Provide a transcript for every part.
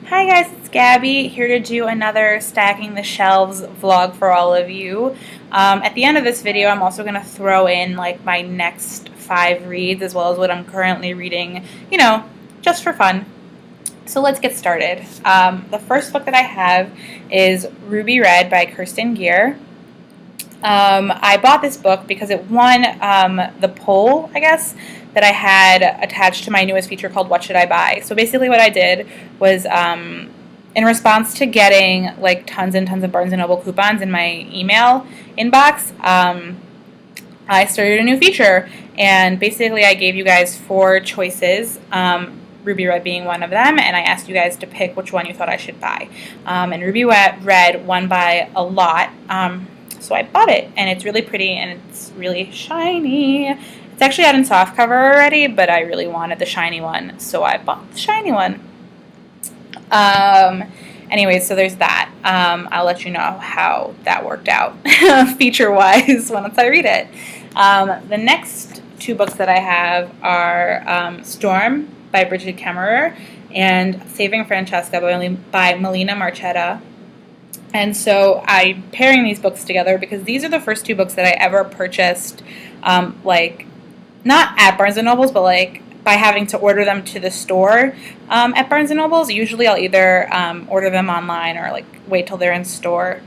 Hi guys, it's Gabby here to do another Stacking the Shelves vlog for all of you. At the end of this video, I'm also going to throw in like my next 5 reads as well as what I'm currently reading, just for fun. So let's get started. The first book that I have is Ruby Red by Kirsten Gier. I bought this book because it won the poll, I guess, that I had attached to my newest feature called What Should I Buy? So basically what I did was in response to getting like tons and tons of Barnes & Noble coupons in my email inbox, I started a new feature, and basically I gave you guys 4 choices, Ruby Red being one of them, and I asked you guys to pick which one you thought I should buy. And Ruby Red won by a lot. So I bought it, and it's really pretty, and it's really shiny. It's actually out in softcover already, but I really wanted the shiny one, so I bought the shiny one. Anyways, so there's that. I'll let you know how that worked out feature-wise once I read it. The next 2 books that I have are Storm by Bridget Kemmerer and Saving Francesca by Melina Marchetta. And so I'm pairing these books together because these are the first 2 books that I ever purchased, like, not at Barnes & Noble's, but like by having to order them to the store at Barnes & Noble's. Usually I'll either order them online or like wait till they're in store.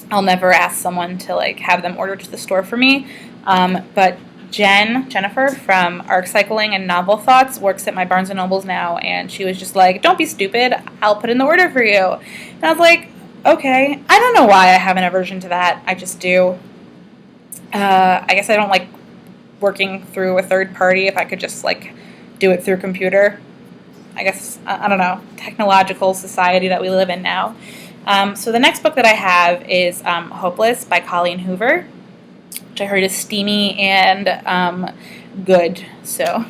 I'll never ask someone to like have them ordered to the store for me. But Jennifer from Arc Cycling and Novel Thoughts works at my Barnes & Noble's now, and she was just like, "Don't be stupid, I'll put in the order for you." And I was like, okay. I don't know why I have an aversion to that. I just do. I guess I don't like working through a third party if I could just like do it through computer. I guess, I don't know, technological society that we live in now. So the next book that I have is Hopeless by Colleen Hoover, which I heard is steamy and good. So,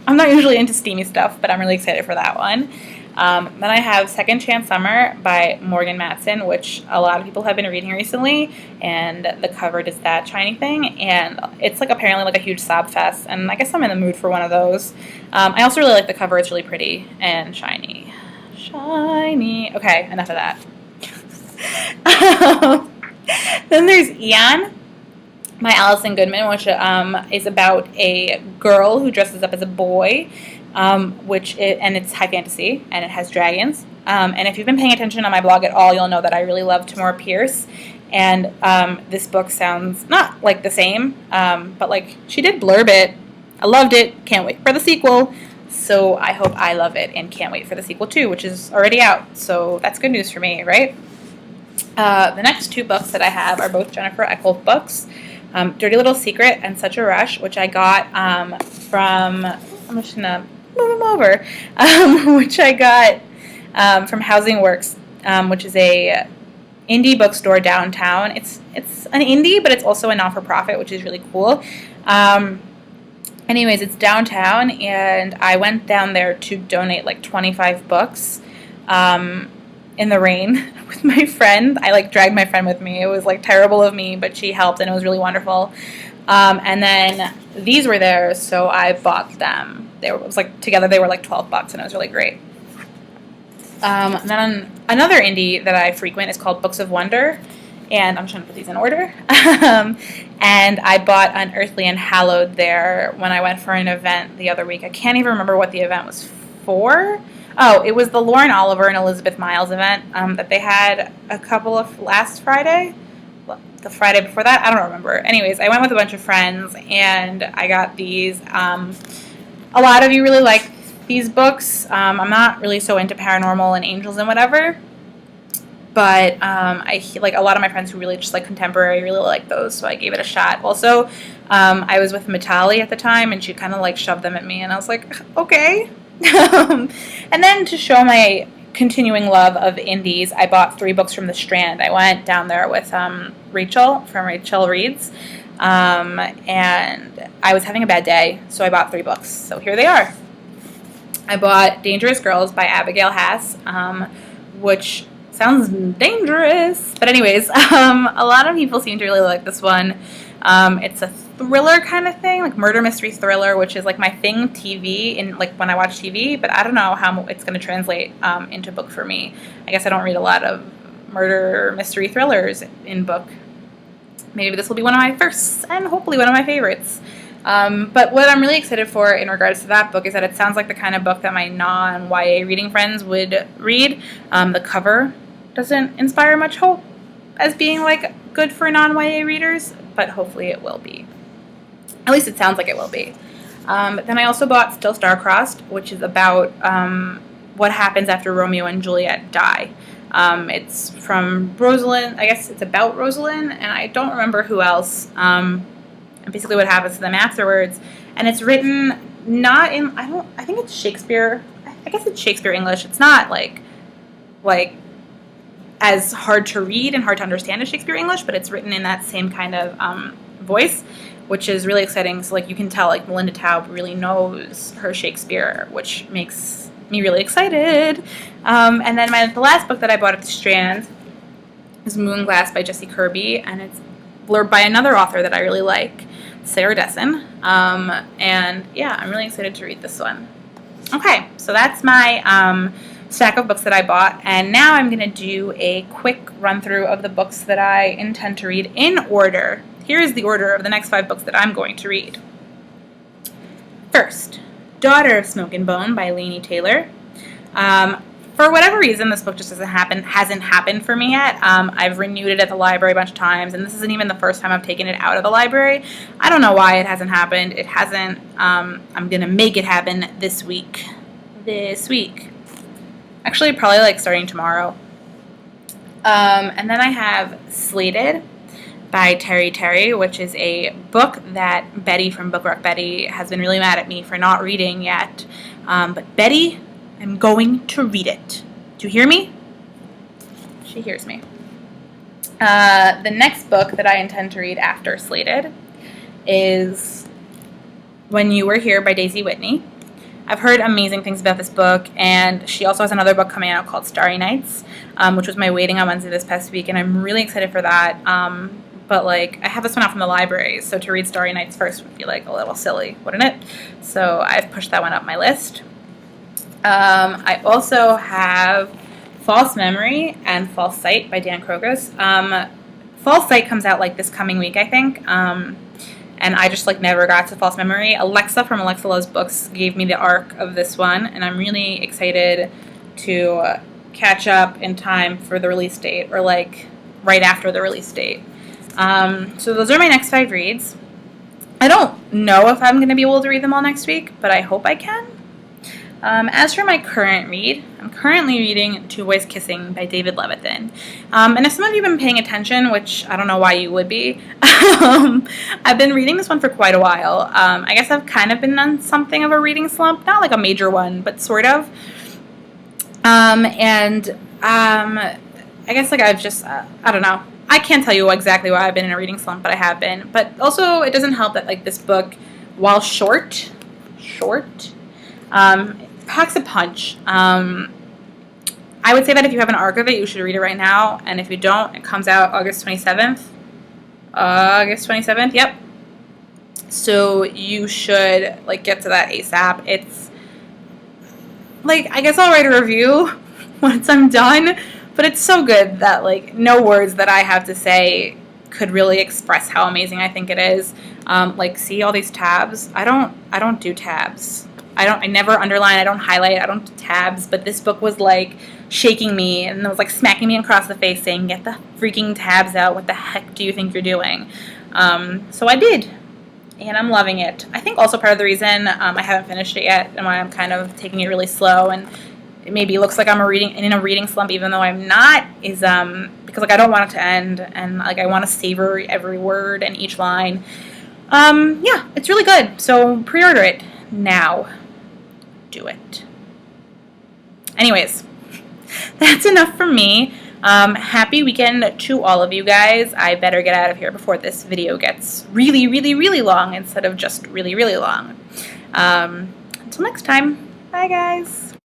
I'm not usually into steamy stuff, but I'm really excited for that one. Then I have Second Chance Summer by Morgan Matson, which a lot of people have been reading recently, and the cover does that shiny thing, and it's like apparently like a huge sob fest, and I guess I'm in the mood for one of those. I also really like the cover. It's really pretty and shiny. Shiny. Okay, enough of that. Then there's Eon by Alison Goodman, which is about a girl who dresses up as a boy, and it's high fantasy, and it has dragons. And if you've been paying attention on my blog at all, you'll know that I really love Tamora Pierce, and this book sounds not like the same, but like she did blurb it. I loved it. Can't wait for the sequel. So I hope I love it and can't wait for the sequel too, which is already out. So that's good news for me, right? The next 2 books that I have are both Jennifer Eckholf books. Dirty Little Secret and Such a Rush, which I got from, I'm just going to move them over, which I got from Housing Works, which is a indie bookstore downtown. It's an indie, but it's also a non-for-profit, which is really cool. Anyways, it's downtown, and I went down there to donate like 25 books in the rain with my friend. I like dragged my friend with me. It was like terrible of me, but she helped, and it was really wonderful. And then these were there, so I bought them. Together they were like $12, and it was really great. Then another indie that I frequent is called Books of Wonder, and I'm trying to put these in order. And I bought Unearthly and Hallowed there when I went for an event the other week. I can't even remember what the event was for. Oh, it was the Lauren Oliver and Elizabeth Miles event that they had a couple of last Friday. The Friday before that, I don't remember. Anyways, I went with a bunch of friends, and I got these. A lot of you really like these books. I'm not really so into paranormal and angels and whatever, but I like a lot of my friends who really just like contemporary really like those, so I gave it a shot. Also, I was with Matali at the time, and she kind of like shoved them at me, and I was like, okay. And then to show my continuing love of indies, I bought 3 books from the Strand. I went down there with Rachel from Rachel Reads, and I was having a bad day, so I bought 3 books. So here they are. I bought Dangerous Girls by Abigail Hass, which sounds dangerous, but anyways, a lot of people seem to really like this one. It's a thriller kind of thing, like murder mystery thriller, which is like my thing TV in like when I watch TV, but I don't know how it's going to translate into book for me. I guess I don't read a lot of murder mystery thrillers in book. Maybe this will be one of my firsts and hopefully one of my favorites. But what I'm really excited for in regards to that book is that it sounds like the kind of book that my non-YA reading friends would read. The cover doesn't inspire much hope as being like good for non-YA readers, but hopefully it will be. At least it sounds like it will be. Then I also bought Still Star-Crossed, which is about what happens after Romeo and Juliet die. It's from Rosalind. I guess it's about Rosalind, and I don't remember who else. And basically what happens to them afterwards. And it's written not in, I think it's Shakespeare. I guess it's Shakespeare English. It's not like as hard to read and hard to understand as Shakespeare English, but it's written in that same kind of voice, which is really exciting. So like you can tell like Melinda Taub really knows her Shakespeare, which makes me really excited. And then the last book that I bought at the Strand is Moonglass by Jessie Kirby, and it's blurred by another author that I really like, Sarah Dessen. And yeah, I'm really excited to read this one. Okay, so that's my stack of books that I bought, and now I'm going to do a quick run through of the books that I intend to read in order. Here is the order of the next 5 books that I'm going to read. First, Daughter of Smoke and Bone by Laini Taylor. For whatever reason, this book just hasn't happened for me yet. I've renewed it at the library a bunch of times, and this isn't even the first time I've taken it out of the library. I don't know why it hasn't happened. It hasn't. I'm going to make it happen this week. Actually, probably like starting tomorrow. And then I have Slated by Terry Terry, which is a book that Betty from Book Rock Betty has been really mad at me for not reading yet. But Betty, I'm going to read it. Do you hear me? She hears me. The next book that I intend to read after Slated is When You Were Here by Daisy Whitney. I've heard amazing things about this book, and she also has another book coming out called Starry Nights, which was my waiting on Wednesday this past week, and I'm really excited for that. But like, I have this one out from the library, so to read Starry Nights first would be like a little silly, wouldn't it? So I've pushed that one up my list. I also have False Memory and False Sight by Dan Krokus. False Sight comes out like this coming week, I think. And I just like never got to False Memory. Alexa from Alexa Loves Books gave me the arc of this one, and I'm really excited to catch up in time for the release date, or like right after the release date. So those are my next 5 reads. I don't know if I'm going to be able to read them all next week, but I hope I can. As for my current read, I'm currently reading Two Boys Kissing by David Levithan. And if some of you have been paying attention, which I don't know why you would be, I've been reading this one for quite a while. I guess I've kind of been on something of a reading slump, not like a major one, but sort of. I guess like I've just, I don't know. I can't tell you exactly why I've been in a reading slump, but I have been. But also, it doesn't help that like this book, while short, packs a punch. I would say that if you have an arc of it, you should read it right now. And if you don't, it comes out August 27th. Yep. So you should like get to that ASAP. It's like, I guess I'll write a review once I'm done, but it's so good that like no words that I have to say could really express how amazing I think it is. Like, see all these tabs? I don't do tabs. I never underline, I don't highlight, I don't do tabs, but this book was like shaking me, and it was like smacking me across the face saying, get the freaking tabs out, what the heck do you think you're doing? So I did, and I'm loving it. I think also part of the reason I haven't finished it yet and why I'm kind of taking it really slow, and it maybe looks like I'm in a reading slump even though I'm not, is because like I don't want it to end, and like I want to savor every word and each line. Yeah, it's really good, so pre-order it now. Do it. Anyways, that's enough from me. Happy weekend to all of you guys. I better get out of here before this video gets really, really, really long instead of just really, really long. Until next time, bye guys.